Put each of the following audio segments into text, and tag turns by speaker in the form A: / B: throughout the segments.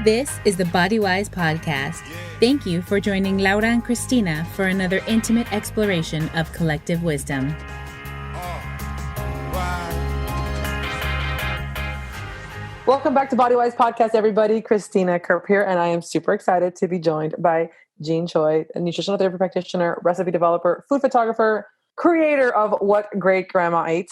A: This is the Body Wise Podcast. Thank you for joining Laura and Cristina for another intimate exploration of collective wisdom.
B: Welcome back to Body Wise Podcast, everybody. Cristina Kerp here, and I am super excited to be joined by Jean Choi, a nutritional therapy practitioner, recipe developer, food photographer, creator of What Great Grandma Ate.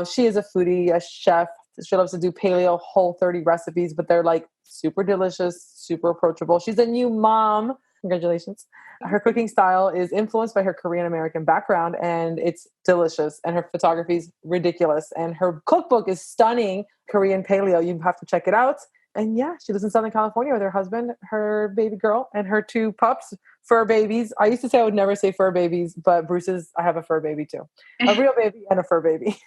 B: She is a foodie, a chef. She loves to do paleo, Whole30 recipes, but they're like super delicious, super approachable. She's a new mom. Congratulations. Her cooking style is influenced by her Korean American background, and it's delicious. And her photography is ridiculous. And her cookbook is stunning, Korean paleo. You have to check it out. And yeah, she lives in Southern California with her husband, her baby girl, and her two pups, fur babies. I used to say I would never say fur babies, but I have a fur baby too. A real baby and a fur baby.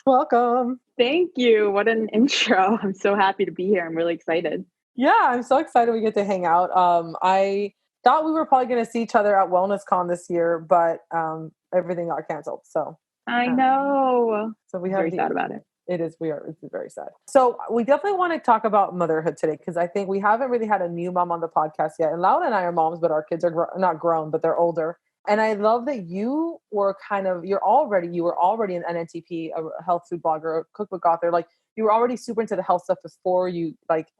B: Welcome.
C: Thank you. What an intro. I'm so happy to be here. I'm really excited.
B: Yeah, I'm so excited we get to hang out. I thought we were probably going to see each other at WellnessCon this year, but everything got canceled. So
C: I know.
B: So we have
C: very sad about it.
B: It's very sad. So we definitely want to talk about motherhood today, because I think we haven't really had a new mom on the podcast yet. And Laura and I are moms, but our kids are not grown, but they're older. And I love that you were you were already an NNTP, a health food blogger, a cookbook author. Like, you were already super into the health stuff before you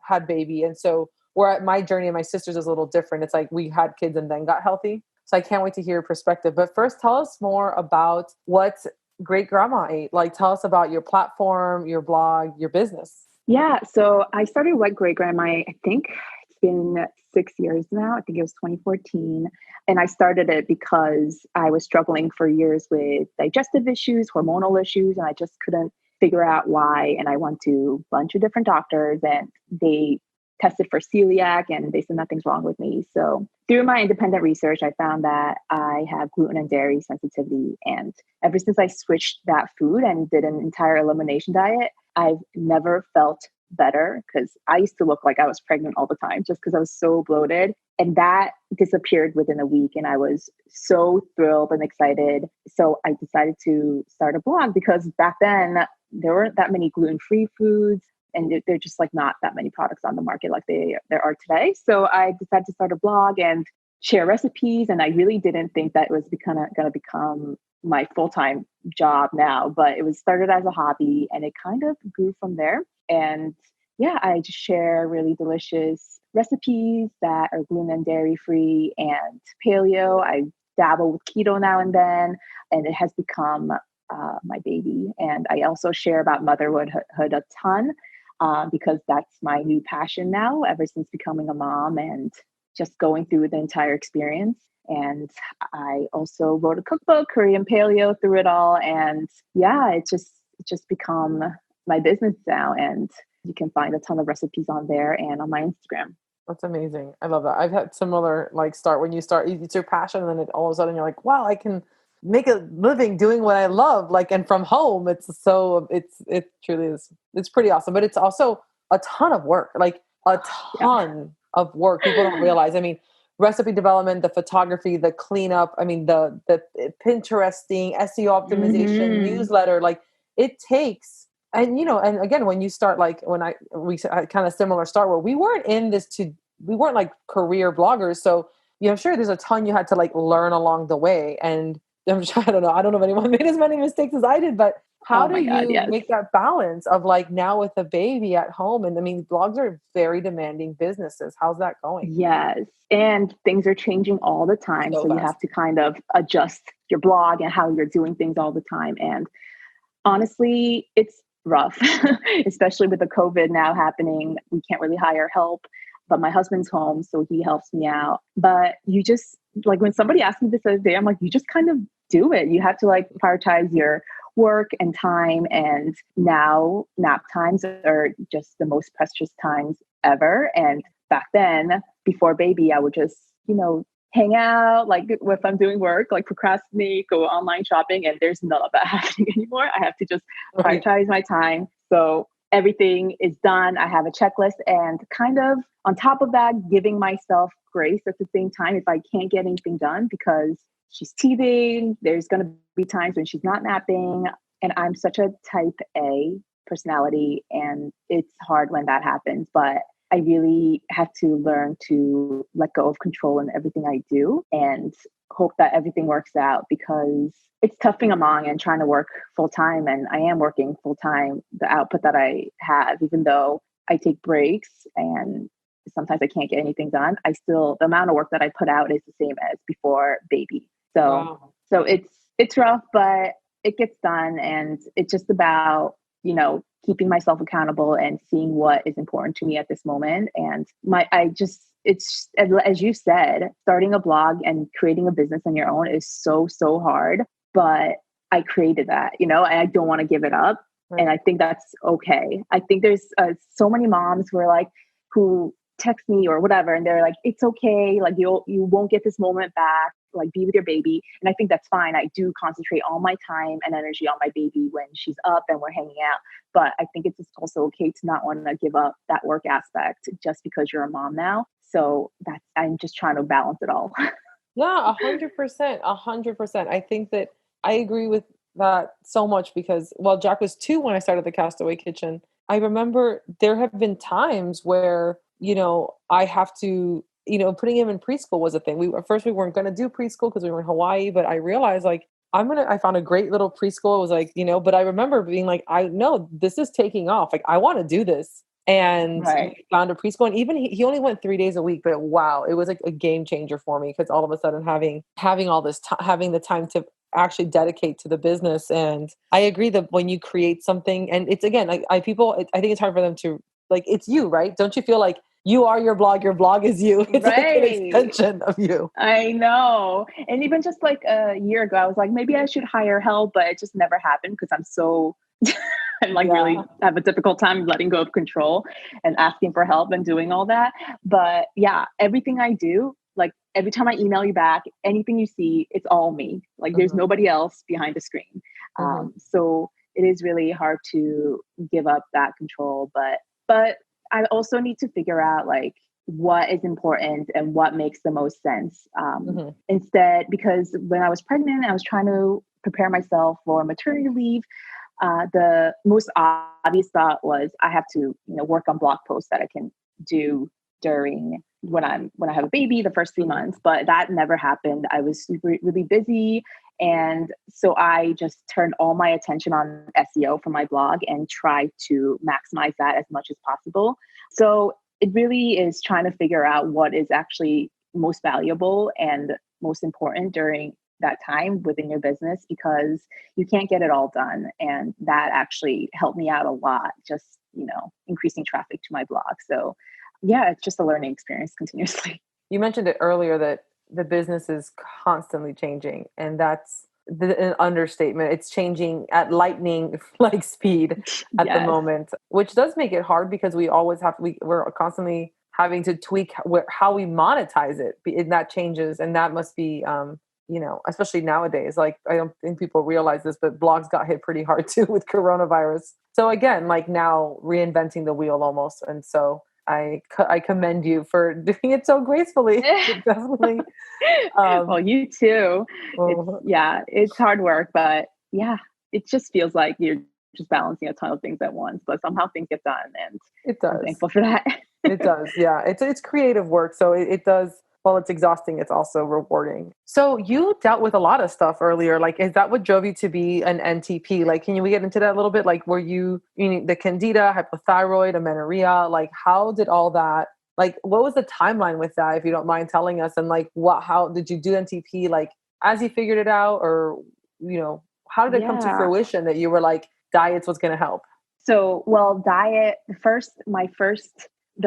B: had baby. And so my journey and my sister's is a little different. It's like we had kids and then got healthy. So I can't wait to hear your perspective. But first, tell us more about what Great Grandma Ate. Like, tell us about your platform, your blog, your business.
C: Yeah. So I started What Great Grandma Ate, I think it's been 6 years now. I think it was 2014. And I started it because I was struggling for years with digestive issues, hormonal issues, and I just couldn't figure out why. And I went to a bunch of different doctors, and they tested for celiac, and they said nothing's wrong with me. So through my independent research, I found that I have gluten and dairy sensitivity. And ever since I switched that food and did an entire elimination diet, I've never felt better, because I used to look like I was pregnant all the time just because I was so bloated. And that disappeared within a week. And I was so thrilled and excited. So I decided to start a blog, because back then there weren't that many gluten-free foods, and they're just like not that many products on the market like there are today. So I decided to start a blog and share recipes. And I really didn't think that it was going to become my full-time job now, but it was started as a hobby, and it kind of grew from there. And yeah, I just share really delicious recipes that are gluten and dairy free and paleo. I dabble with keto now and then, and it has become my baby. And I also share about motherhood a ton, because that's my new passion now, ever since becoming a mom and just going through the entire experience. And I also wrote a cookbook, Korean paleo, through it all. And yeah, it's just become my business now. And you can find a ton of recipes on there and on my Instagram.
B: That's amazing. I love that. I've had similar start when you start, it's your passion, and then all of a sudden you're like, wow, I can make a living doing what I love, and from home. It truly is. It's pretty awesome, but it's also a ton of work, of work. People don't realize. I mean, recipe development, the photography, the cleanup. I mean, the Pinteresting, SEO optimization, newsletter. It takes. And, and again, when you start, we kind of similar start where we weren't career bloggers. So, I'm sure there's a ton you had to learn along the way. And I don't know if anyone made as many mistakes as I did, but how do you make that balance of now with a baby at home? And I mean, blogs are very demanding businesses. How's that going?
C: Yes. And things are changing all the time. So you have to kind of adjust your blog and how you're doing things all the time. And honestly, it's rough, especially with the COVID now happening. We can't really hire help, but my husband's home, so he helps me out. But you just when somebody asked me this other day, I'm like, you just kind of do it. You have to prioritize your work and time. And now nap times are just the most precious times ever. And back then, before baby, I would just, hang out, if I'm doing work, procrastinate, go online shopping, and there's none of that happening anymore. I have to just prioritize my time. So everything is done. I have a checklist, and kind of on top of that, giving myself grace at the same time if I can't get anything done because she's teething. There's going to be times when she's not napping, and I'm such a type A personality, and it's hard when that happens. But I really have to learn to let go of control in everything I do and hope that everything works out, because it's tough being a mom and trying to work full time. And I am working full time, the output that I have, even though I take breaks and sometimes I can't get anything done, the amount of work that I put out is the same as before baby. So,
B: Wow.
C: so it's rough, but it gets done. And it's just about, keeping myself accountable and seeing what is important to me at this moment. And it's, as you said, starting a blog and creating a business on your own is so, so hard, but I created that, and I don't want to give it up.
B: Right.
C: And I think that's okay. I think there's so many moms who text me or whatever, and they're like, it's okay. Like you won't get this moment back. Like, be with your baby. And I think that's fine. I do concentrate all my time and energy on my baby when she's up and we're hanging out. But I think it's just also okay to not want to give up that work aspect just because you're a mom now. So I'm just trying to balance it all.
B: Yeah, 100%, 100%. I think that I agree with that so much because, well, Jack was 2 when I started the Castaway Kitchen. I remember there have been times where, I have to, putting him in preschool was a thing. At first we weren't going to do preschool because we were in Hawaii, but I realized like, I found a great little preschool. It was like, but I remember being like, I know this is taking off. Like, I want to do this. And
C: Right.
B: we found a preschool, and even he only went 3 days a week, but wow, it was like a game changer for me because all of a sudden having all this having the time to actually dedicate to the business. And I agree that when you create something, and it's again, I think it's hard for them to like, it's you, right? Don't you feel like you are your blog is you? It's like an extension of you.
C: I know. And even just like a year ago, I was like, maybe I should hire help, but it just never happened because I'm like really have a difficult time letting go of control and asking for help and doing all that. But yeah, everything I do, like every time I email you back, anything you see, it's all me. Like there's nobody else behind the screen. So it is really hard to give up that control, but I also need to figure out like what is important and what makes the most sense. Instead, because when I was pregnant, I was trying to prepare myself for maternity leave. The most obvious thought was I have to, work on blog posts that I can do during when I have a baby, the first 3 months, but that never happened. I was really busy. And so I just turned all my attention on SEO for my blog and tried to maximize that as much as possible. So it really is trying to figure out what is actually most valuable and most important during that time within your business, because you can't get it all done. And that actually helped me out a lot, just, increasing traffic to my blog. So yeah, it's just a learning experience continuously.
B: You mentioned it earlier that the business is constantly changing, and that's an understatement. It's changing at lightning like speed at the moment, which does make it hard because we always we're constantly having to tweak how we monetize it, and that changes. And that must be, especially nowadays, like I don't think people realize this, but blogs got hit pretty hard too with coronavirus. So again, like now reinventing the wheel almost. And so I commend you for doing it so gracefully. Definitely.
C: Well, you too. It's hard work, but yeah, it just feels like you're just balancing a ton of things at once, but somehow things get done, and
B: it does.
C: I'm thankful for that.
B: It does. Yeah. It's creative work. So it does. While it's exhausting, it's also rewarding. So you dealt with a lot of stuff earlier. Like, is that what drove you to be an NTP? Like, can we get into that a little bit? Like, were you the Candida, hypothyroid, amenorrhea? Like, how did all that, like, what was the timeline with that, if you don't mind telling us? And like, how did you do NTP? Like, as you figured it out, or, how did it come to fruition that you were like, diet's what's going to help?
C: So, well, diet, the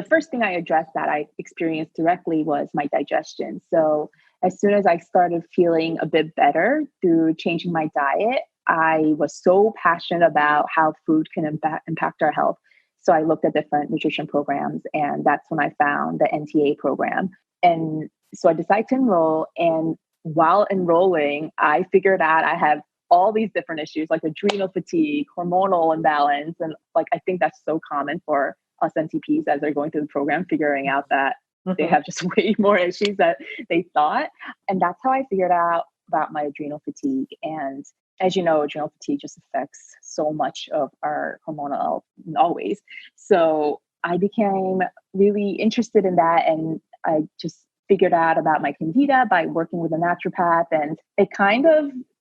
C: first thing I addressed that I experienced directly was my digestion. So as soon as I started feeling a bit better through changing my diet, I was so passionate about how food can impact our health. So I looked at different nutrition programs, and that's when I found the NTA program. And so I decided to enroll. And while enrolling, I figured out I have all these different issues like adrenal fatigue, hormonal imbalance. And like, I think that's so common for us NTPs as they're going through the program, figuring out that they have just way more issues that they thought. And that's how I figured out about my adrenal fatigue. And as you know, adrenal fatigue just affects so much of our hormonal health always. So I became really interested in that. And I just figured out about my candida by working with a naturopath. And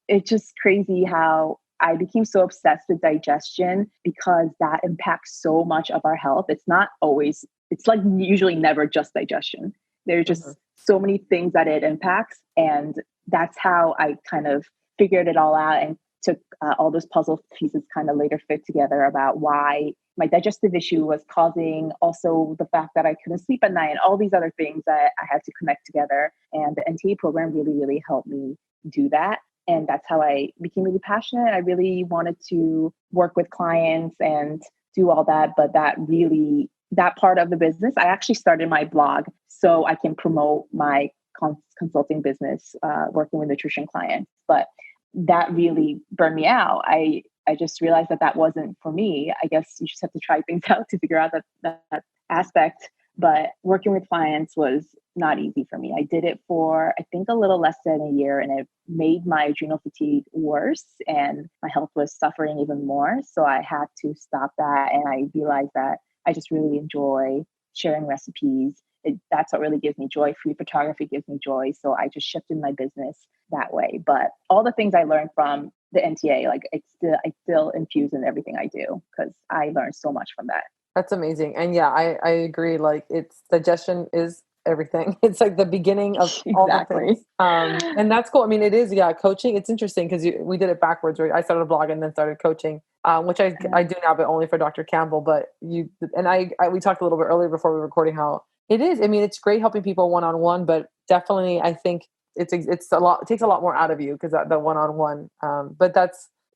C: it's just crazy how I became so obsessed with digestion because that impacts so much of our health. It's like usually never just digestion. There's just so many things that it impacts. And that's how I kind of figured it all out and took all those puzzle pieces kind of later fit together about why my digestive issue was causing also the fact that I couldn't sleep at night and all these other things that I had to connect together. And the NTA program really, really helped me do that. And that's how I became really passionate. I really wanted to work with clients and do all that. But that part of the business, I actually started my blog so I can promote my consulting business, working with nutrition clients. But that really burned me out. I just realized that wasn't for me. I guess you just have to try things out to figure out that aspect. But working with clients was not easy for me. I did it for, I think, a little less than a year, and it made my adrenal fatigue worse and my health was suffering even more. So I had to stop that. And I realized that I just really enjoy sharing recipes. That's what really gives me joy. Food photography gives me joy. So I just shifted my business that way. But all the things I learned from the NTA, like I still infuse in everything I do because I learned so much from that.
B: That's amazing. And yeah, I agree. Like digestion is everything. It's like the beginning of all the things. And that's cool. I mean, it is, coaching. It's interesting because we did it backwards, right? I started a blog and then started coaching, which I do now, but only for Dr. Campbell. But we talked a little bit earlier before we were recording how it is. I mean, it's great helping people one-on-one, but definitely I think it's a lot, it takes a lot more out of you because the one-on-one. But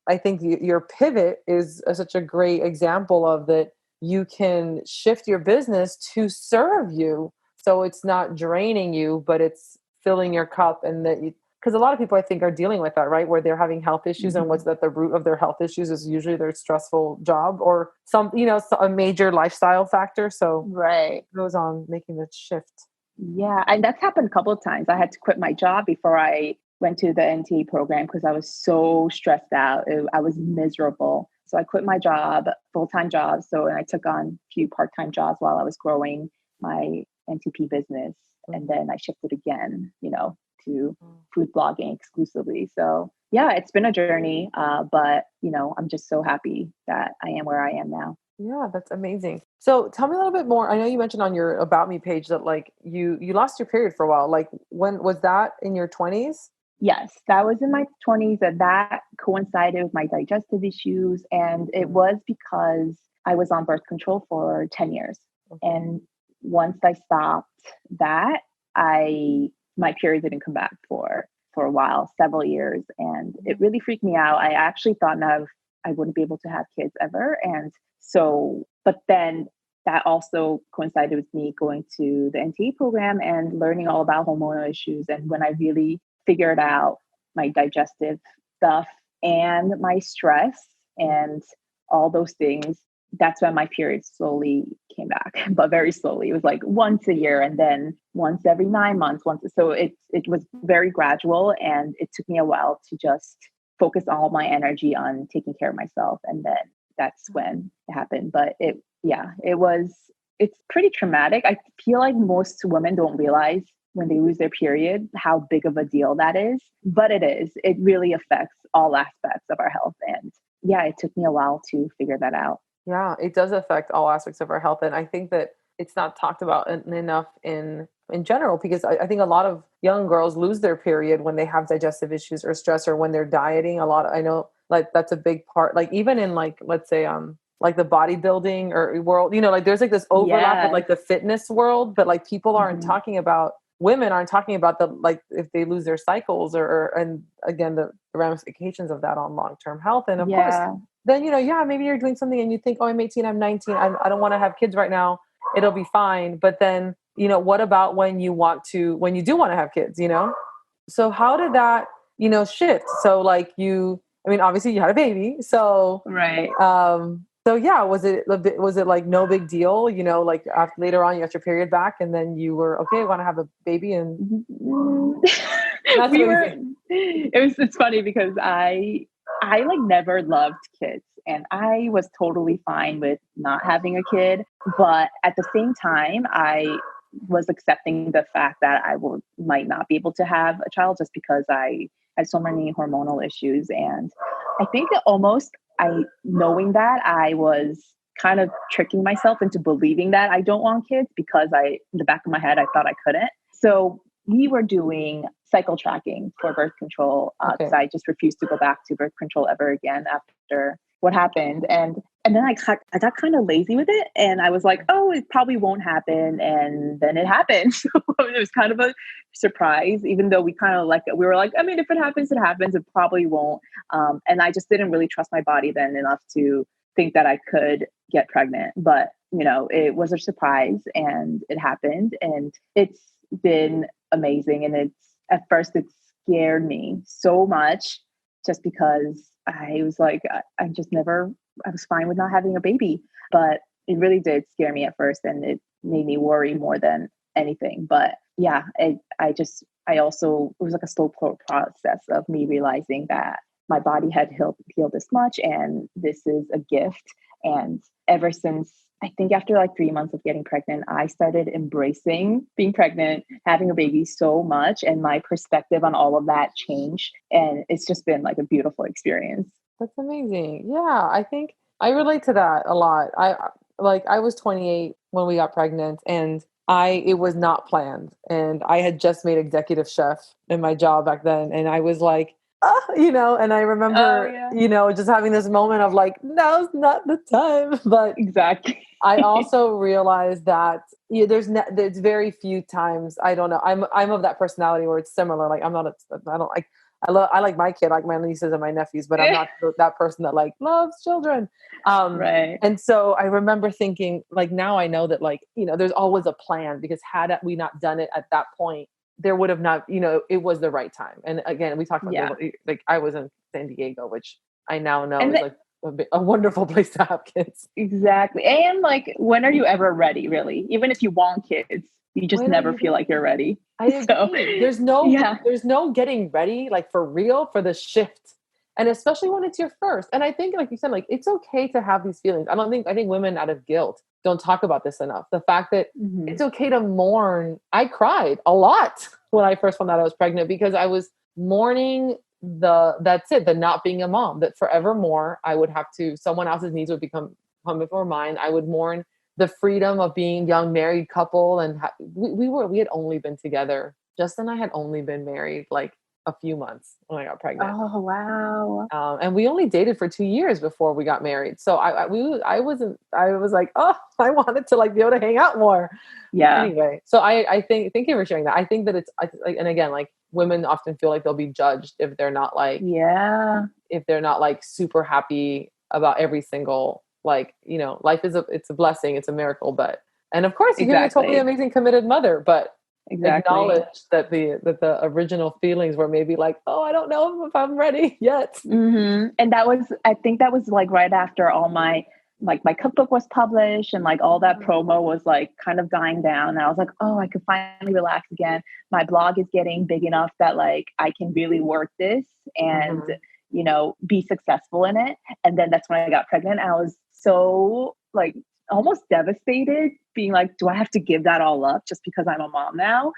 B: I think your pivot is such a great example of that. You can shift your business to serve you. So it's not draining you, but it's filling your cup. And because a lot of people I think are dealing with that, right? Where they're having health issues and what's at the root of their health issues is usually their stressful job or a major lifestyle factor. So
C: right.
B: It goes on making the shift.
C: Yeah. And that's happened a couple of times. I had to quit my job before I went to the NTA program because I was so stressed out. I was miserable. So I quit my job, full-time job. And I took on a few part-time jobs while I was growing my NTP business. And then I shifted again, to food blogging exclusively. So yeah, it's been a journey. But I'm just so happy that I am where I am now.
B: Yeah, that's amazing. So tell me a little bit more. I know you mentioned on your About Me page that like you lost your period for a while. Like when was that, in your 20s?
C: Yes, that was in my 20s, and that coincided with my digestive issues. And it was because I was on birth control for 10 years. Okay. And once I stopped that, my period didn't come back for a while, several years. And it really freaked me out. I actually thought now I wouldn't be able to have kids ever. And so, but then that also coincided with me going to the NTA program and learning all about hormonal issues. And when I really figured out my digestive stuff and my stress and all those things, that's when my period slowly came back, but very slowly. It was like once a year and then once every 9 months. So it was very gradual, and it took me a while to just focus all my energy on taking care of myself. And then that's when it happened. But it's pretty traumatic. I feel like most women don't realize when they lose their period how big of a deal that is, but it is. It really affects all aspects of our health. And yeah, it took me a while to figure that out.
B: Yeah, it does affect all aspects of our health. And I think that it's not talked about enough in general, because I think a lot of young girls lose their period when they have digestive issues or stress, or when they're dieting a lot. I know like that's a big part, like even in like, let's say, like the bodybuilding or world, like there's like this overlap with like the fitness world, but like people aren't talking about, women aren't talking about the, like if they lose their cycles and again, the ramifications of that on long-term health. And of course, then, maybe you're doing something and you think, oh, I'm 18, I'm 19. I don't want to have kids right now. It'll be fine. But then, what about when you do want to have kids, So how did that, shift? So like obviously you had a baby. So,
C: right.
B: So yeah, was it like no big deal, like after later on you got your period back and then you were okay, I want to have a baby and
C: it's funny because I like never loved kids, and I was totally fine with not having a kid. But at the same time, I was accepting the fact that might not be able to have a child just because I had so many hormonal issues. And I think knowing that, I was kind of tricking myself into believing that I don't want kids because in the back of my head, I thought I couldn't. So we were doing cycle tracking for birth control because I just refused to go back to birth control ever again after what happened. And then I got kind of lazy with it, and I was like, oh, it probably won't happen. And then it happened. So it was kind of a surprise, even though we were like, I mean, if it happens, it happens. It probably won't. And I just didn't really trust my body then enough to think that I could get pregnant. But, it was a surprise and it happened, and it's been amazing. And at first it scared me so much just because I was like, I was fine with not having a baby, but it really did scare me at first, and it made me worry more than anything. But yeah, it was like a slow process of me realizing that my body had healed this much, and this is a gift. And ever since, I think after like 3 months of getting pregnant, I started embracing being pregnant, having a baby so much, and my perspective on all of that changed. And it's just been like a beautiful experience.
B: That's amazing. Yeah, I think I relate to that a lot. I was 28 when we got pregnant, and it was not planned. And I had just made executive chef in my job back then. And I was like, and I remember, just having this moment of like, now's not the time. But
C: exactly.
B: I also realized that there's very few times, I don't know. I'm of that personality where it's similar. Like I like my kid, like my nieces and my nephews, but I'm not that person that like loves children.
C: Right.
B: And so I remember thinking, like, now I know that, like, there's always a plan, because had we not done it at that point, there would have not, it was the right time. And again, we talked about like I was in San Diego, which I now know is like a wonderful place to have kids.
C: Exactly. And like, when are you ever ready, really? Even if you want kids, you just never feel like you're ready.
B: I agree. There's no getting ready, like for real, for the shift. And especially when it's your first. And I think, like you said, like, it's okay to have these feelings. I think women out of guilt don't talk about this enough. The fact that it's okay to mourn. I cried a lot when I first found out I was pregnant, because I was mourning the not being a mom, that forevermore I would have to, someone else's needs would come before mine. I would mourn the freedom of being a young married couple. And we had only been together. Justin and I had only been married like a few months when I got pregnant.
C: Oh, wow.
B: And we only dated for 2 years before we got married. So I was like, oh, I wanted to like be able to hang out more.
C: Yeah.
B: Anyway, so I think, thank you for sharing that. I think that it's like, and again, like, women often feel like they'll be judged if they're not like, if they're not like super happy about every single, like, life it's a blessing. It's a miracle. And of course, you're a totally amazing, committed mother, but acknowledge that the original feelings were maybe like, oh, I don't know if I'm ready yet.
C: Mm-hmm. And I think that was like right after all my cookbook was published, and like all that promo was like kind of dying down. And I was like, oh, I could finally relax again. My blog is getting big enough that like I can really work this and, be successful in it. And then that's when I got pregnant. I was so like almost devastated, being like, do I have to give that all up just because I'm a mom now?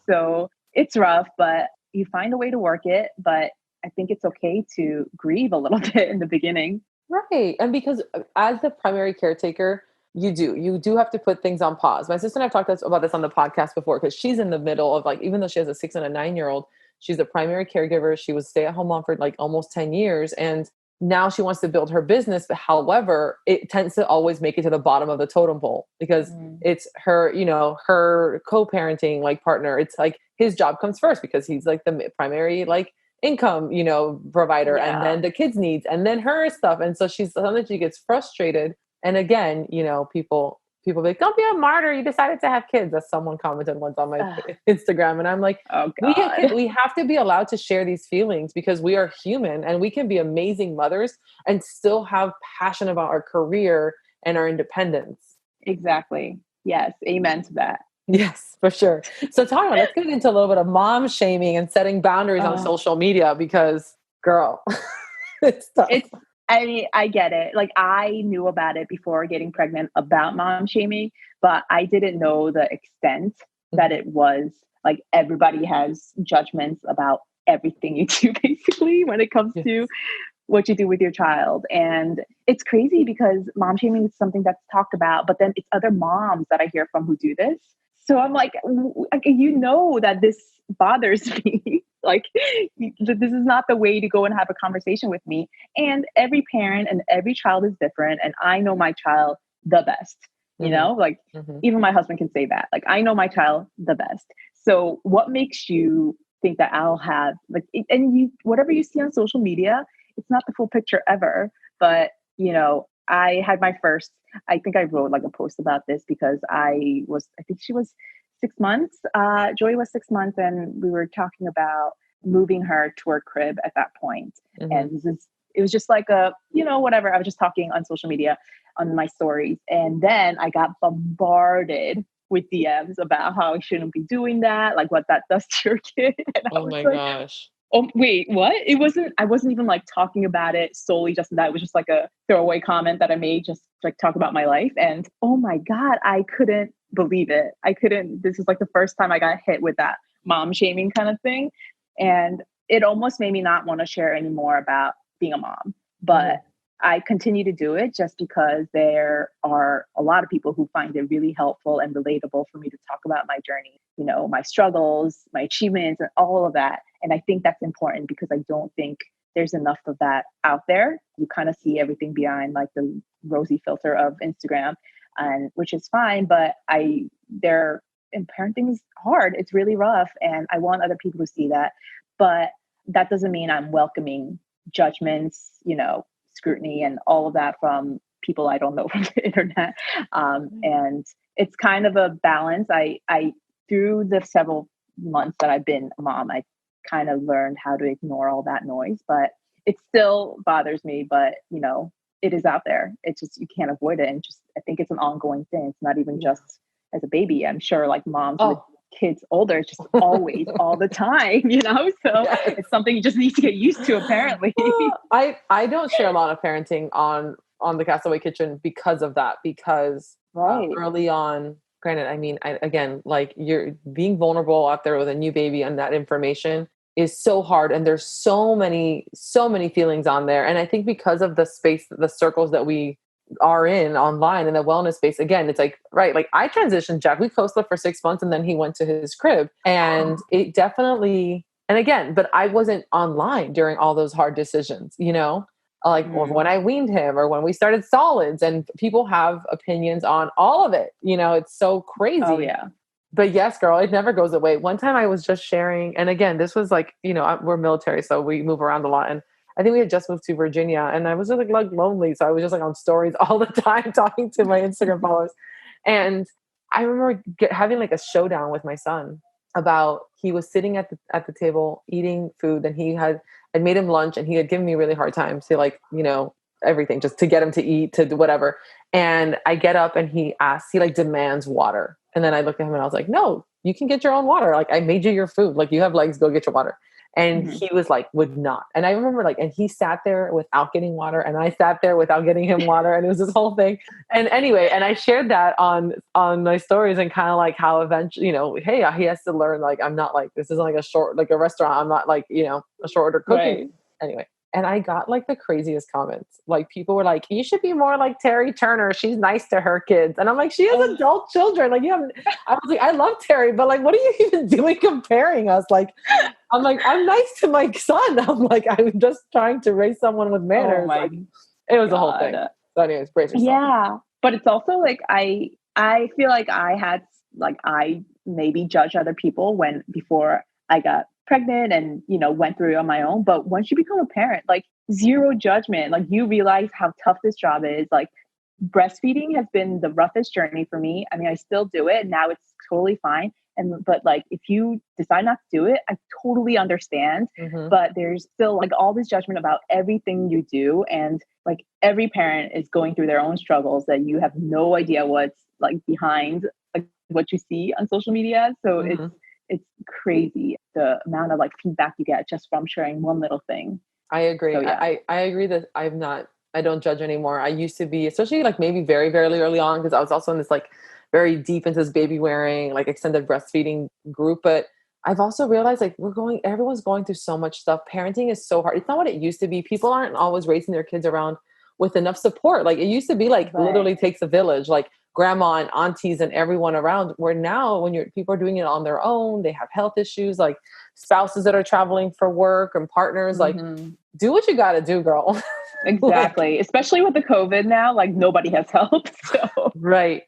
C: So it's rough, but you find a way to work it. But I think it's okay to grieve a little bit in the beginning.
B: Right. And because as the primary caretaker, you do have to put things on pause. My sister and I've talked about this on the podcast before, because she's in the middle of like, even though she has a 6 and a 9-year-old, she's a primary caregiver. She was a stay-at-home mom for like almost 10 years. And now she wants to build her business. But however, it tends to always make it to the bottom of the totem pole, because it's her, her co-parenting like partner. It's like his job comes first, because he's like the primary like income, provider, and then the kids' needs, and then her stuff. And so sometimes she gets frustrated. And again, people be like, don't be a martyr, you decided to have kids, as someone commented once on my Instagram. And I'm like, oh, God. We have to be allowed to share these feelings, because we are human, and we can be amazing mothers and still have passion about our career and our independence.
C: Exactly. Yes. Amen to that.
B: Yes, for sure. So let's get into a little bit of mom shaming and setting boundaries on social media, because girl, It's tough.
C: I mean, I get it. Like, I knew about it before getting pregnant about mom shaming, but I didn't know the extent that it was. Like, everybody has judgments about everything you do, basically, when it comes to what you do with your child. And it's crazy because mom shaming is something that's talked about, but then it's other moms that I hear from who do this. So I'm like, you know that this bothers me. Like, this is not the way to go and have a conversation with me. And every parent and every child is different. And I know my child the best, you know, like even my husband can say that. Like, I know my child the best. So what makes you think that I'll have like, and you, whatever you see on social media, it's not the full picture ever. But, you know, I had my first, I think I wrote like a post about this because I think she was 6 months. Joy was 6 months, and we were talking about moving her to her crib at that point. And it was just like a, you know, whatever. I was just talking on social media on my stories. And then I got bombarded with DMs about how I shouldn't be doing that, like what that does to your kid. And I was like,
B: gosh.
C: oh, wait, what? I wasn't even like talking about it solely just that. It was just like a throwaway comment that I made just to like talk about my life. And oh my God, I couldn't believe it. This is like the first time I got hit with that mom shaming kind of thing. And it almost made me not want to share anymore about being a mom. But I continue to do it just because there are a lot of people who find it really helpful and relatable for me to talk about my journey, you know, my struggles, my achievements, and all of that. And I think that's important because I don't think there's enough of that out there. You kind of see everything behind like the rosy filter of Instagram, and which is fine, but parenting is hard. It's really rough. And I want other people to see that. But that doesn't mean I'm welcoming judgments, you know, scrutiny and all of that from people I don't know from the internet. And it's kind of a balance. I through the several months that I've been a mom, I kind of learned how to ignore all that noise, but it still bothers me. But, you know, it is out there. It's just, you can't avoid it. And just, I think it's an ongoing thing. It's not even just as a baby. I'm sure like moms with kids older, it's just always, all the time, you know? So it's something you just need to get used to, apparently.
B: I don't share a lot of parenting on the Castaway Kitchen because of that, because early on, granted, I mean, again, like you're being vulnerable out there with a new baby and that information is so hard. And there's so many feelings on there. And I think because of the space, the circles that we are in online in the wellness space, again, it's like, right. Like I transitioned Jack, we co-slept for 6 months and then he went to his crib, and it definitely, and again, but I wasn't online during all those hard decisions, you know, like when I weaned him or when we started solids, and people have opinions on all of it. You know, it's so crazy.
C: Oh yeah.
B: But yes, girl, it never goes away. One time I was just sharing, and again, this was like, you know, we're military, so we move around a lot. And I think we had just moved to Virginia, and I was just like lonely. So I was just like on stories all the time talking to my Instagram followers. And I remember having like a showdown with my son about, he was sitting at the table eating food, and I'd made him lunch, and he had given me a really hard time to like, you know, everything just to get him to eat, to do whatever. And I get up and he like demands water. And then I looked at him and I was like, no, you can get your own water. Like I made you your food. Like you have legs, go get your water. And he was like, would not. And I remember like, and he sat there without getting water, and I sat there without getting him water. And it was this whole thing. And anyway, and I shared that on my stories, and kind of like how eventually, you know, hey, he has to learn, like, I'm not like, this isn't like a restaurant. I'm not like, you know, a short order cooking. Right. Anyway. And I got like the craziest comments. Like people were like, you should be more like Terry Turner. She's nice to her kids. And I'm like, she has adult children. Like, I was like, I love Terry, but like, what are you even doing comparing us? Like, I'm like, I'm nice to my son. I'm like, I'm just trying to raise someone with manners. Like, it was a whole thing. So anyways, brace yourself.
C: Yeah. But it's also like, I feel like I maybe judged other people before I got pregnant and, you know, went through it on my own. But once you become a parent, like zero judgment, like you realize how tough this job is. Like breastfeeding has been the roughest journey for me. I mean, I still do it. Now it's totally fine. But like, if you decide not to do it, I totally understand. But there's still like all this judgment about everything you do. And like every parent is going through their own struggles that you have no idea what's like behind like what you see on social media. So it's crazy the amount of like feedback you get just from sharing one little thing.
B: I agree.
C: So yeah.
B: I agree that I don't judge anymore. I used to be, especially like maybe very, very early on, because I was also in this like very deep into this baby wearing, like extended breastfeeding group. But I've also realized like everyone's going through so much stuff. Parenting is so hard. It's not what it used to be. People aren't always raising their kids around with enough support. Like it used to be like
C: Right.
B: literally takes a village, like grandma and aunties and everyone around, where now when people are doing it on their own, they have health issues, like spouses that are traveling for work and partners, like
C: Mm-hmm.
B: do what you got to do, girl. Like,
C: Exactly. Especially with the COVID now, like nobody has help. So,
B: right.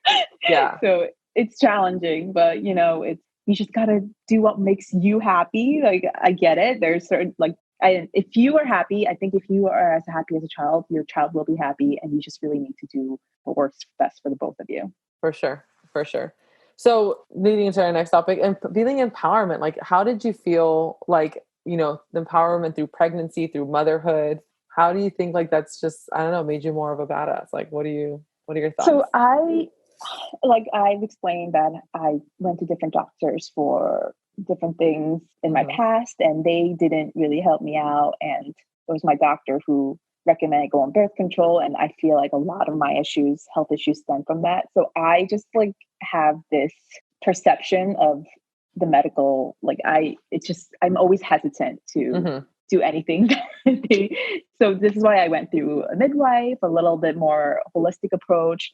B: Yeah.
C: so it's challenging, but you just got to do what makes you happy. Like, I get it. There's certain, like, if you are happy, I think if you are as happy as a child, your child will be happy. And you just really need to do what works best for the both of you.
B: For sure. For sure. So leading into our next topic and feeling empowerment, like how did you feel like, the empowerment through pregnancy, through motherhood? How do you think like that's just, I don't know, made you more of a badass? Like, what are your
C: So
B: thoughts?
C: I've explained that I went to different doctors for different things in my
B: Mhm.
C: past, and they didn't really help me out. And it was my doctor who recommended going birth control. And I feel like a lot of my health issues stem from that. So I just like have this perception of the medical, like I'm always hesitant to
B: Mhm.
C: do anything. So this is why I went through a midwife, a little bit more holistic approach,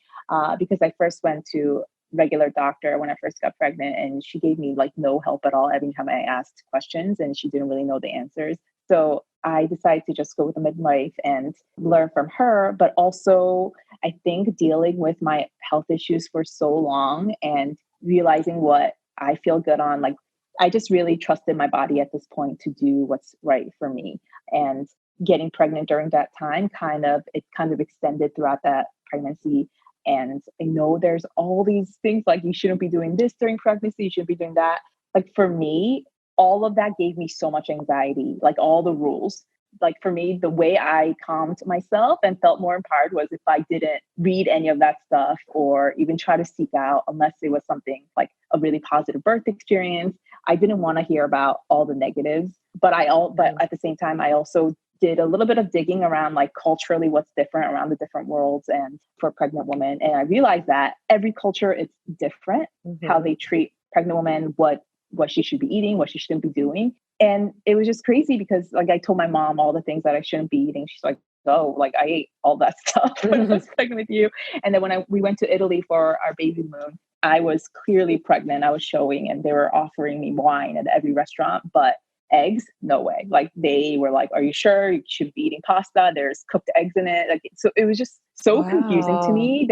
C: because I first went to regular doctor when I first got pregnant, and she gave me like no help at all every time I asked questions, and she didn't really know the answers. So I decided to just go with a midwife and learn from her. But also, I think dealing with my health issues for so long and realizing what I feel good on, like I just really trusted my body at this point to do what's right for me. And getting pregnant during that time kind of extended throughout that pregnancy. And I know there's all these things like you shouldn't be doing this during pregnancy, you shouldn't be doing that. Like for me, all of that gave me so much anxiety, like all the rules. Like for me, the way I calmed myself and felt more empowered was if I didn't read any of that stuff or even try to seek out, unless it was something like a really positive birth experience. I didn't want to hear about all the negatives, but at the same time, I also did a little bit of digging around like culturally what's different around the different worlds and for pregnant women. And I realized that every culture is different, how
B: Mhm.
C: they treat pregnant women, what she should be eating, what she shouldn't be doing. And it was just crazy because like I told my mom all the things that I shouldn't be eating. She's like, oh, like I ate all that stuff when I was pregnant with you. And then when we went to Italy for our baby moon, I was clearly pregnant. I was showing and they were offering me wine at every restaurant, but eggs, no way. Like they were like, are you sure you should be eating pasta? There's cooked eggs in it. Like, so it was just so confusing to
B: Wow.
C: me.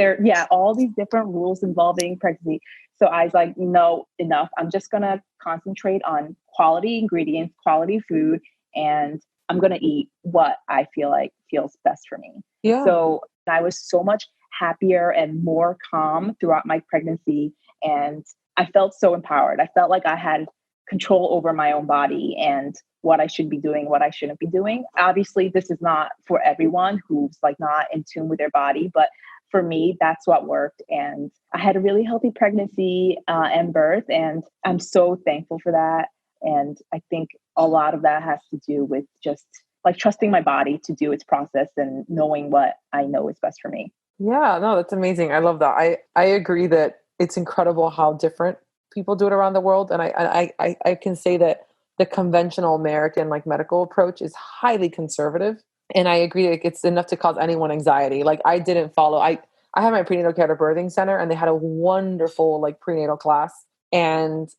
C: All these different rules involving pregnancy. So I was like, no, enough. I'm just going to concentrate on quality ingredients, quality food, and I'm going to eat what I feel like feels best for me.
B: Yeah.
C: So I was so much happier and more calm throughout my pregnancy. And I felt so empowered. I felt like I had control over my own body and what I should be doing, what I shouldn't be doing. Obviously, this is not for everyone who's like not in tune with their body, but for me, that's what worked. And I had a really healthy pregnancy and birth, and I'm so thankful for that. And I think a lot of that has to do with just like trusting my body to do its process and knowing what I know is best for me.
B: Yeah, no, that's amazing. I love that. I agree that it's incredible how different people do it around the world. And I can say that the conventional American like medical approach is highly conservative. And I agree, like, it's enough to cause anyone anxiety. Like I didn't follow, I had my prenatal care at a birthing center and they had a wonderful like prenatal class. And,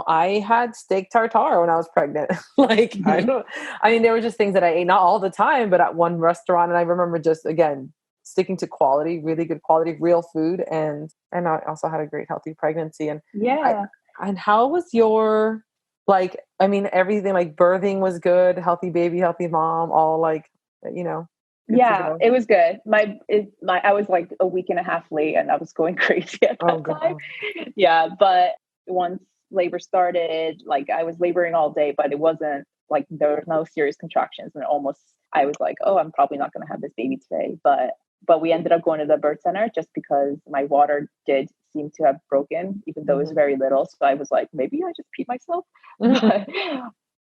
B: I had steak tartare when I was pregnant. Like,
C: Mm-hmm.
B: there were just things that I ate, not all the time, but at one restaurant. And I remember just, again, sticking to quality, really good quality, real food. And I also had a great healthy pregnancy. I,
C: Yeah.
B: and how was your, like, everything, like birthing was good, healthy baby, healthy mom, all like, good to
C: Yeah,
B: go.
C: it was good. I was like a week and a half late and I was going crazy at
B: Oh
C: that time.
B: God.
C: Yeah, but once labor started, like I was laboring all day, but it wasn't like there was no serious contractions and I was like, oh, I'm probably not going to have this baby today. But we ended up going to the birth center just because my water did seem to have broken, even though it was
B: Mhm.
C: very little. So I was like, maybe I just peed myself.
B: Mhm.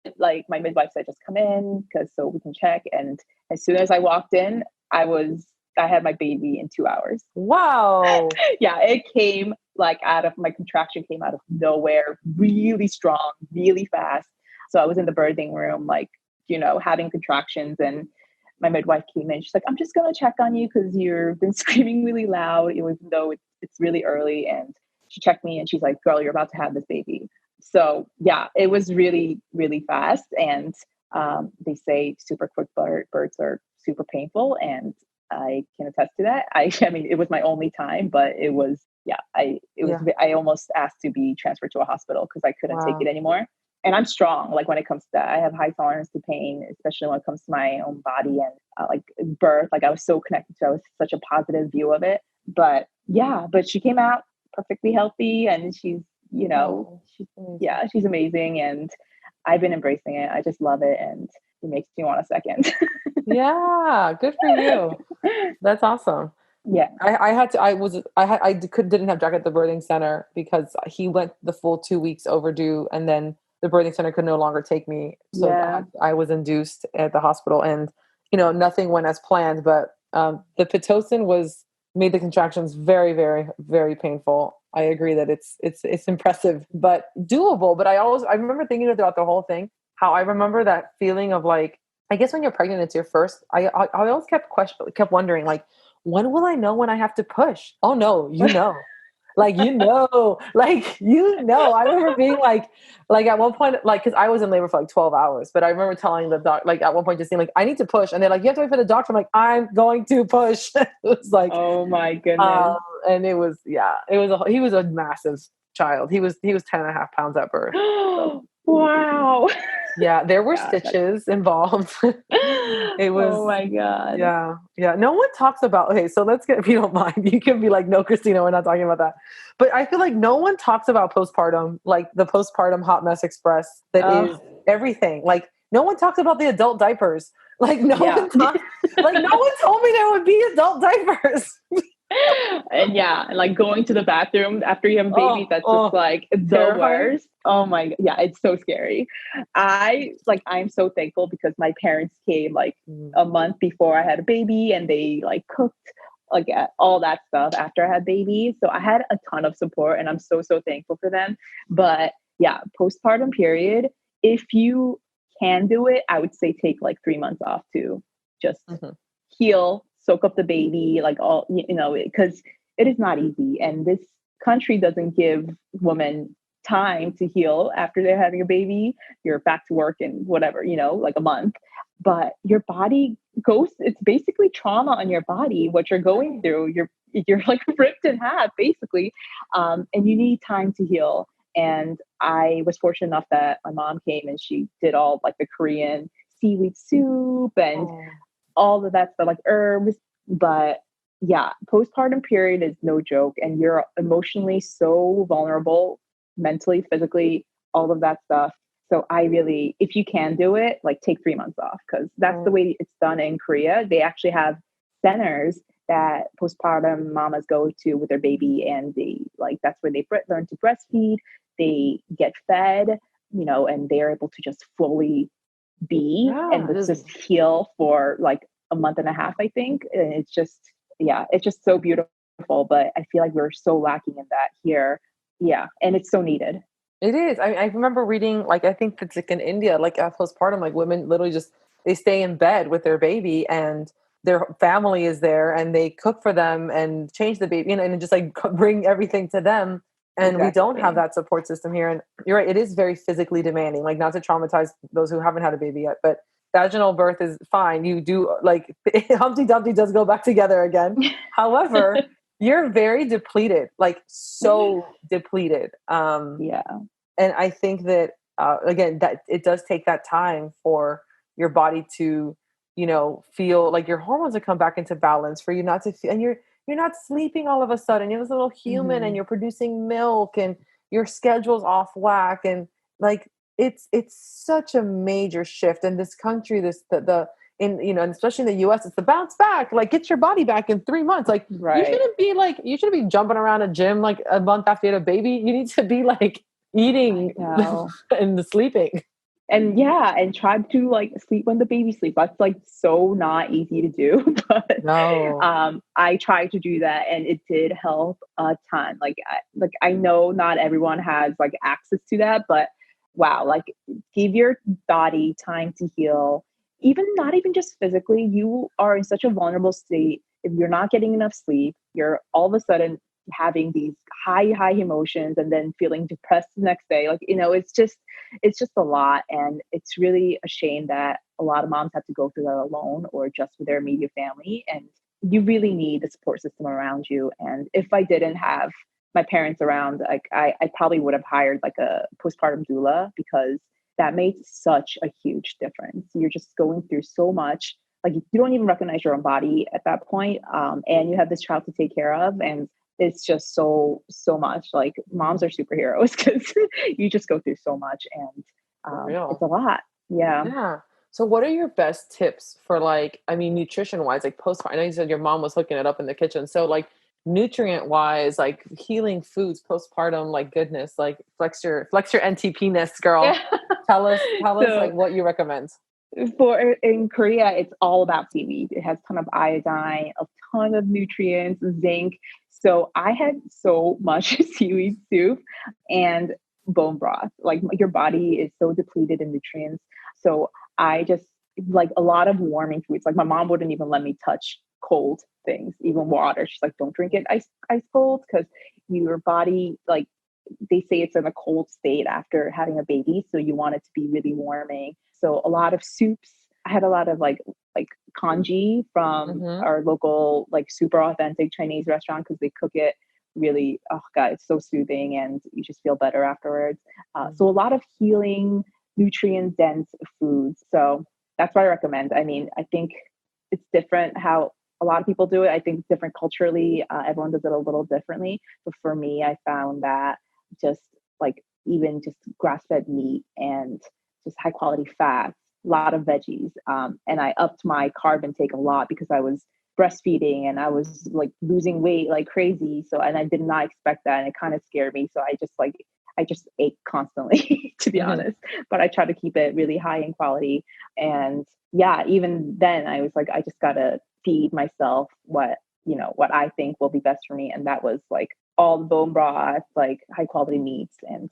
C: But Like my midwife said, just come in so we can check. And as soon as I walked in, I had my baby in 2 hours.
B: Wow.
C: Yeah, it came like my contraction came out of nowhere, really strong, really fast. So I was in the birthing room, like, having contractions, and my midwife came in. She's like, I'm just going to check on you because you've been screaming really loud, even though it's really early. And she checked me and she's like, girl, you're about to have this baby. So yeah, it was really, really fast. And they say super quick births are super painful. And I can attest to that. I mean, it was my only time, but it was, I almost asked to be transferred to a hospital because I couldn't take it anymore. And I'm strong. Like when it comes to that, I have high tolerance to pain, especially when it comes to my own body and like birth. Like I was so connected to it. I was such a positive view of it. But but she came out perfectly healthy, and she's amazing. And I've been embracing it. I just love it. And it makes me want a second.
B: Yeah. Good for you. That's awesome.
C: Yeah.
B: I didn't have Jack at the birthing center because he went the full 2 weeks overdue, and then the birthing center could no longer take me. So I was induced at the hospital, and, nothing went as planned, but the Pitocin made the contractions very, very, very painful. I agree that it's impressive, but doable. But I remember thinking throughout the whole thing, how I remember that feeling of like, I guess when you're pregnant, it's your first, I always kept wondering, like, when will I know when I have to push? Oh no, like, I remember being like at one point, like, cause I was in labor for like 12 hours, but I remember telling the doc, like at one point just saying like, I need to push. And they're like, you have to wait for the doctor. I'm like, I'm going to push. It was like,
C: oh my goodness.
B: And he was a massive child. He was 10.5 pounds at birth. So.
C: Wow.
B: Yeah, there were stitches involved. It was,
C: oh my God.
B: Yeah. No one talks about, okay, so let's get, if you don't mind, you can be like, no, Cristina, we're not talking about that. But I feel like no one talks about postpartum, like the postpartum hot mess express that is everything. Like no one talks about the adult diapers. Like no one told me there would be adult diapers.
C: And like going to the bathroom after you have a baby, that's just like the worst. Oh my God. Yeah, it's so scary. I'm so thankful because my parents came like a month before I had a baby, and they like cooked like all that stuff after I had baby. So I had a ton of support, and I'm so thankful for them. But yeah, postpartum period, if you can do it, I would say take like 3 months off to just heal, soak up the baby, like all, because it is not easy. And this country doesn't give women time to heal after they're having a baby. You're back to work in whatever, like a month. But your body it's basically trauma on your body, what you're going through. You're like ripped in half, basically. And you need time to heal. And I was fortunate enough that my mom came and she did all like the Korean seaweed soup and all of that stuff, like herbs. But yeah, postpartum period is no joke. And you're emotionally so vulnerable, mentally, physically, all of that stuff. So if you can do it, like take 3 months off, because that's the way it's done in Korea. They actually have centers that postpartum mamas go to with their baby, and that's where they learn to breastfeed. They get fed, and they're able to just fully be and just heal for like a month and a half, I think. And it's just so beautiful. But I feel like we're so lacking in that here. Yeah. And it's so needed.
B: It is. I remember reading, like, I think it's like in India, like postpartum, like women literally they stay in bed with their baby and their family is there and they cook for them and change the baby, and just like bring everything to them. And we don't have that support system here. And you're right, it is very physically demanding, like not to traumatize those who haven't had a baby yet, but vaginal birth is fine. You do like Humpty Dumpty does go back together again. However, you're very depleted, like so depleted. And I think that, again, that it does take that time for your body to, feel like your hormones to come back into balance, for you not to feel, and you're not sleeping all of a sudden. You're this little human and you're producing milk and your schedule's off whack. And like, it's such a major shift in this country, and especially in the US, it's the bounce back, like get your body back in 3 months. Like you shouldn't be jumping around a gym like a month after you had a baby. You need to be like eating and sleeping.
C: And yeah, and try to like sleep when the baby sleep. That's like so not easy to do, but
B: No.
C: I tried to do that and it did help a ton. Like I know not everyone has like access to that, but wow, like give your body time to heal. Even not even just physically, you are in such a vulnerable state. If you're not getting enough sleep, you're all of a sudden having these high emotions and then feeling depressed the next day. Like, you know, it's just a lot. And it's really a shame that a lot of moms have to go through that alone or just with their immediate family. And you really need a support system around you. And if I didn't have my parents around, like I probably would have hired like a postpartum doula because that made such a huge difference. You're just going through so much. Like you don't even recognize your own body at that point. And you have this child to take care of. And it's just so much. Like moms are superheroes because you just go through so much and
B: For real.
C: it's a lot. Yeah.
B: Yeah. So what are your best tips for like, I mean, nutrition wise, like postpartum? I know you said your mom was hooking it up in the kitchen. So like nutrient wise, like healing foods postpartum, like goodness, like flex your NTP-ness, girl.
C: Yeah.
B: Tell us
C: So
B: like what you recommend.
C: for in Korea, it's all about seaweed. It has a ton of iodine, a ton of nutrients, zinc. So I had so much seaweed soup and bone broth. Like your body is so depleted in nutrients. So I just like a lot of warming foods. Like my mom wouldn't even let me touch cold things, even water. She's like, don't drink it ice cold because your body like they say it's in a cold state after having a baby. So you want it to be really warming. So a lot of soups. I had a lot of like congee from
B: Mm-hmm.
C: our local like super authentic Chinese restaurant because they cook it really, oh god, it's so soothing and you just feel better afterwards. So a lot of healing, nutrient dense foods. So that's what I recommend. I mean, I think it's different how a lot of people do it. I think different culturally, everyone does it a little differently. But for me, I found that just like even just grass fed meat and just high quality fats, a lot of veggies. And I upped my carb intake a lot because I was breastfeeding and I was like losing weight like crazy. So, and I did not expect that. And it kind of scared me. So I just ate constantly, to be
B: Mm-hmm.
C: honest, but I try to keep it really high in quality. And yeah, even then I was like, I just got to feed myself what I think will be best for me. And that was like all the bone broth, like high quality meats and,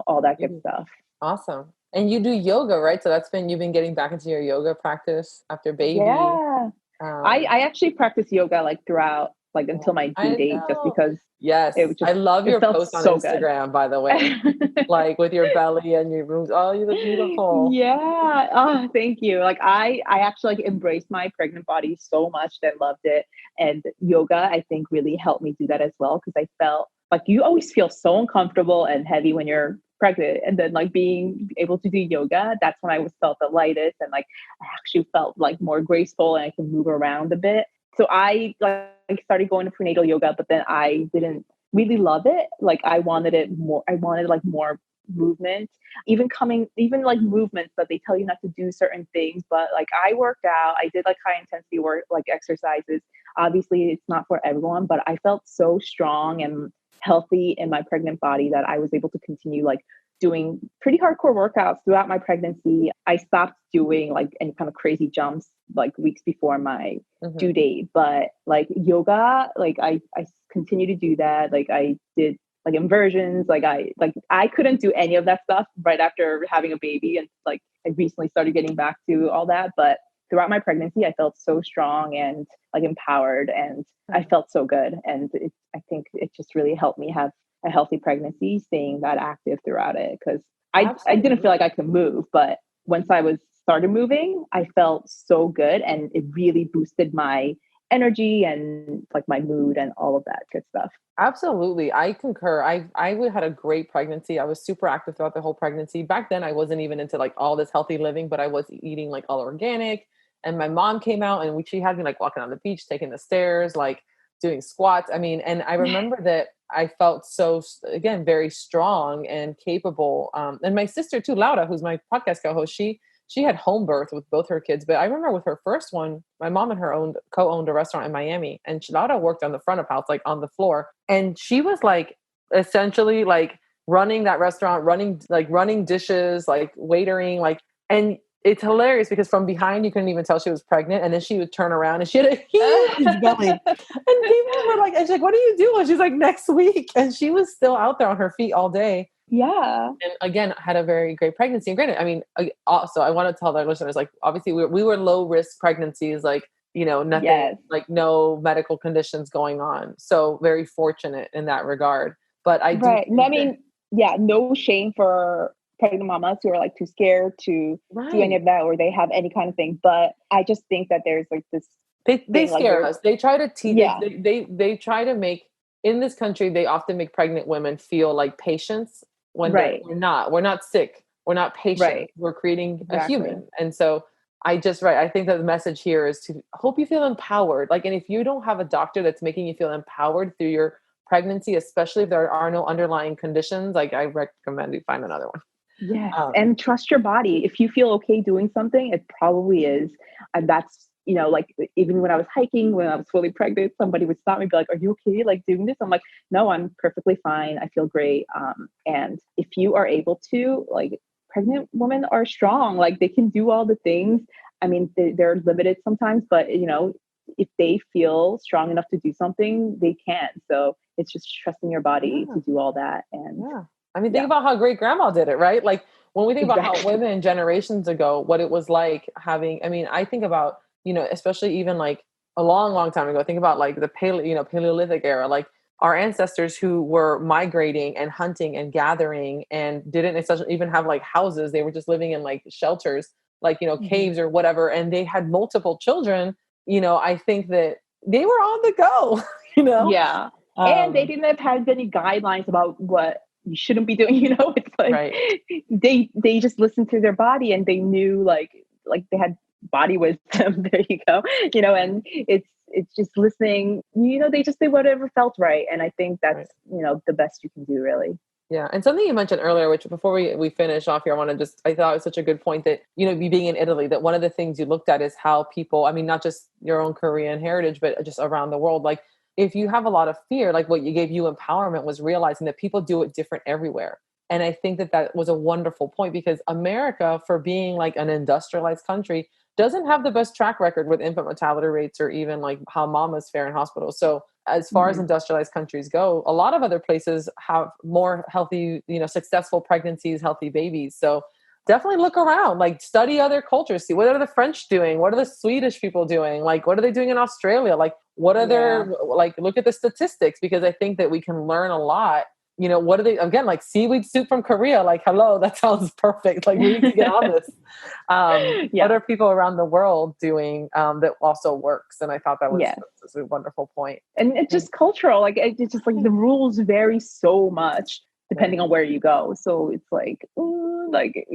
C: all that good stuff.
B: Awesome. And you do yoga, right? So you've been getting back into your yoga practice after baby.
C: Yeah.
B: Um,
C: I actually practice yoga like throughout, like
B: yeah,
C: until my due
B: I
C: date, just
B: know.
C: because
B: Yes. I love
C: it
B: your
C: felt
B: post on
C: so good.
B: Instagram, by the way. Like with your belly and your boobs. Oh, you look beautiful.
C: Yeah. Oh, thank you. Like I actually like embraced my pregnant body so much that loved it. And yoga, I think really helped me do that as well. Cause I felt like you always feel so uncomfortable and heavy when you're pregnant. And then like being able to do yoga, that's when I was felt the lightest and like I actually felt like more graceful and I can move around a bit. So I like started going to prenatal yoga, but then I didn't really love it. Like I wanted it more. I wanted like more movement, even like movements that they tell you not to do certain things. But like I worked out, I did like high intensity work, like exercises. Obviously, it's not for everyone, but I felt so strong and healthy in my pregnant body that I was able to continue like doing pretty hardcore workouts throughout my pregnancy. I stopped doing like any kind of crazy jumps like weeks before my
B: Mm-hmm.
C: due date, but like yoga, like I continue to do that. Like I did like inversions, I couldn't do any of that stuff right after having a baby, and like I recently started getting back to all that. But throughout my pregnancy, I felt so strong and like empowered, and I felt so good. And I think it just really helped me have a healthy pregnancy, staying that active throughout it. Because I didn't feel like
B: Absolutely.
C: I could move, but once I was started moving, I felt so good, and it really boosted my energy and like my mood and all of that good stuff.
B: Absolutely. I concur. Had a great pregnancy. I was super active throughout the whole pregnancy. Back then I wasn't even into like all this healthy living, but I was eating like all organic. And my mom came out and she had me like walking on the beach, taking the stairs, like doing squats. I mean, and I remember that I felt so, again, very strong and capable. And my sister too, Laura, who's my podcast co-host, she had home birth with both her kids. But I remember with her first one, my mom and her co-owned a restaurant in Miami, and Laura worked on the front of house, like on the floor. And she was like, essentially like running that restaurant, running dishes, like waitering, like, and it's hilarious because from behind you couldn't even tell she was pregnant, and then she would turn around and she had a huge belly, and people were like, and she's like, "What are you doing?" She's like, "Next week," and she was still out there on her feet all day.
C: Yeah.
B: And again, had a very great pregnancy. And granted, I mean, also I want to tell our listeners, like, obviously we were low risk pregnancies, like, nothing,
C: Yes.
B: like no medical conditions going on. So very fortunate in that regard. But I do,
C: Right. I mean, yeah, no shame for pregnant mamas who are like too scared to do any
B: right.
C: of that, or they have any kind of thing. But I just think that there's like this
B: They
C: thing, like
B: scare us. They try to teach.
C: yeah,
B: They try to make, in this country, they often make pregnant women feel like patients when
C: right,
B: we're not. We're not sick. We're not patient.
C: right,
B: We're creating a
C: exactly.
B: human. And so I think that the message here is to hope you feel empowered. Like, and if you don't have a doctor that's making you feel empowered through your pregnancy, especially if there are no underlying conditions, like, I recommend you find another one.
C: Yes, and trust your body. If you feel okay doing something, it probably is. And that's, like even when I was hiking, when I was fully pregnant, somebody would stop me and be like, "Are you okay, like doing this?" I'm like, "No, I'm perfectly fine. I feel great." And if you are able to, like, pregnant women are strong. Like, they can do all the things. I mean, they're limited sometimes, but if they feel strong enough to do something, they can. So it's just trusting your body to do all that. And
B: Yeah. I mean, think about how great grandma did it, right? Like, when we think about how
C: exactly.
B: women generations ago, what it was like having, I mean, I think about, especially even like a long, long time ago, think about like the Paleolithic era, like our ancestors who were migrating and hunting and gathering and didn't even have like houses. They were just living in like shelters, like,
C: Mhm.
B: caves or whatever. And they had multiple children. I think that they were on the go, you know?
C: Yeah. And they
B: Um,
C: didn't have any guidelines about what you shouldn't be doing. It's like
B: right.
C: they just listened to their body, and they knew, like they had body wisdom. There you go. And it's just listening. They just did whatever felt right. And I think
B: Right.
C: that's, the best you can do, really.
B: Yeah. And something you mentioned earlier, which before we finish off here, I thought it was such a good point that, you being in Italy, that one of the things you looked at is how people, I mean, not just your own Korean heritage, but just around the world, like, if you have a lot of fear, like what you gave you empowerment was realizing that people do it different everywhere. And I think that that was a wonderful point, because America, for being like an industrialized country, doesn't have the best track record with infant mortality rates or even like how mamas fare in hospitals. So as far as
C: Mhm.
B: industrialized countries go, a lot of other places have more healthy, successful pregnancies, healthy babies. So definitely look around, like study other cultures, see what are the French doing? What are the Swedish people doing? Like, what are they doing in Australia? Like, what are
C: Yeah.
B: their, like, look at the statistics, because I think that we can learn a lot. What are they, again, like seaweed soup from Korea? Like, hello, that sounds perfect. Like, we need to get on this. What
C: Yeah.
B: are people around the world doing that also works? And I thought
C: Yeah.
B: that's a wonderful point.
C: And it's just cultural. Like, it's just like the rules vary so much
B: Right.
C: depending on where you go. So it's like, like,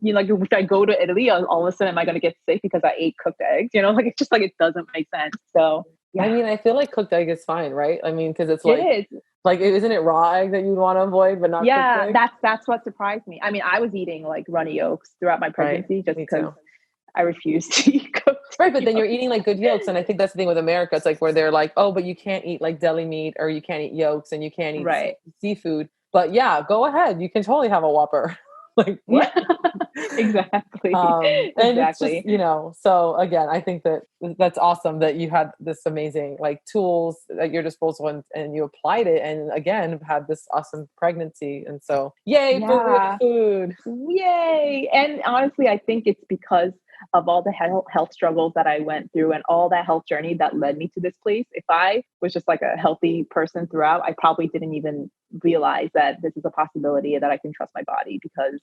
C: like if I go to Italy, all of a sudden am I going to get sick because I ate cooked eggs? Like, it's just like, it doesn't make sense. So
B: I
C: yeah,
B: mean, I feel like cooked egg is fine, right? I mean, because it's
C: it is.
B: like, isn't it raw egg that you'd want to avoid, but not cooked
C: Yeah,
B: egg?
C: that's what surprised me. I mean, I was eating like runny yolks throughout my
B: Right.
C: pregnancy just
B: Me
C: because
B: too.
C: I refused to eat cooked
B: Right. But then you're
C: yolks.
B: eating like good yolks. And I think that's the thing with America. It's like where they're like, oh, but you can't eat like deli meat, or you can't eat yolks, and you can't eat
C: Right.
B: seafood. But yeah, go ahead. You can totally have a Whopper. Like, what?
C: Yeah, exactly.
B: And it's just,
C: Exactly.
B: so again, I think that that's awesome that you had this amazing like tools at your disposal, and you applied it, and again have had this awesome pregnancy. And so yay for real
C: Yeah.
B: food.
C: Yay. And honestly, I think it's because of all the health struggles that I went through and all that health journey that led me to this place. If I was just like a healthy person throughout, I probably didn't even realize that this is a possibility, that I can trust my body, because,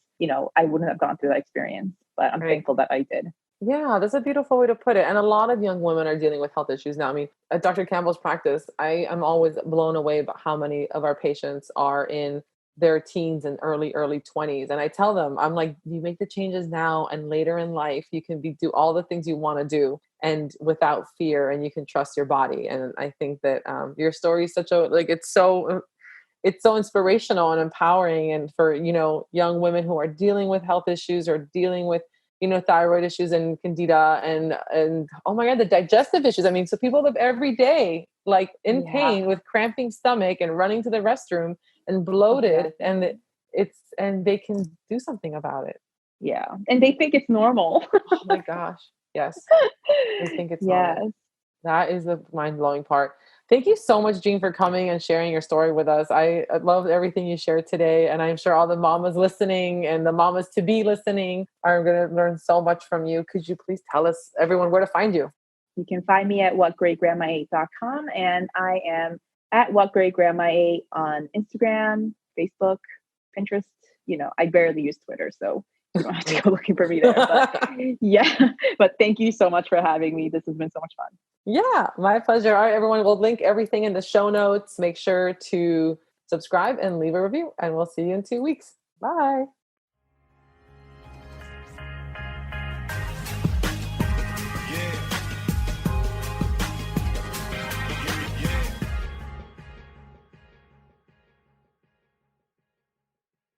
C: I wouldn't have gone through that experience. But I'm
B: Right.
C: thankful that I did.
B: Yeah, that's a beautiful way to put it. And a lot of young women are dealing with health issues now. I mean, at Dr. Campbell's practice, I am always blown away by how many of our patients are in their teens and early 20s. And I tell them, I'm like, you make the changes now, and later in life, you can do all the things you want to do, and without fear, and you can trust your body. And I think that your story is such a, like, it's so inspirational and empowering. And for, young women who are dealing with health issues, or dealing with, thyroid issues and candida, and oh my God, the digestive issues. I mean, so people live every day, like in
C: Yeah,
B: pain with cramping stomach and running to the restroom and bloated.
C: exactly.
B: and they can do something about it.
C: Yeah. And they think it's normal.
B: Oh my gosh. Yes. They think it's
C: Yes.
B: normal. That is the mind-blowing part. Thank you so much, Jean, for coming and sharing your story with us. I love everything you shared today. And I'm sure all the mamas listening and the mamas to be listening are going to learn so much from you. Could you please tell us, everyone, where to find you?
C: You can find me at whatgreatgrandma8.com, and I am at whatgreatgrandma8 on Instagram, Facebook, Pinterest. I barely use Twitter, so you don't have to go looking for me there. But yeah, but thank you so much for having me. This has been so much fun.
B: Yeah, my pleasure. All right, everyone, we'll link everything in the show notes. Make sure to subscribe and leave a review, and we'll see you in 2 weeks. Bye.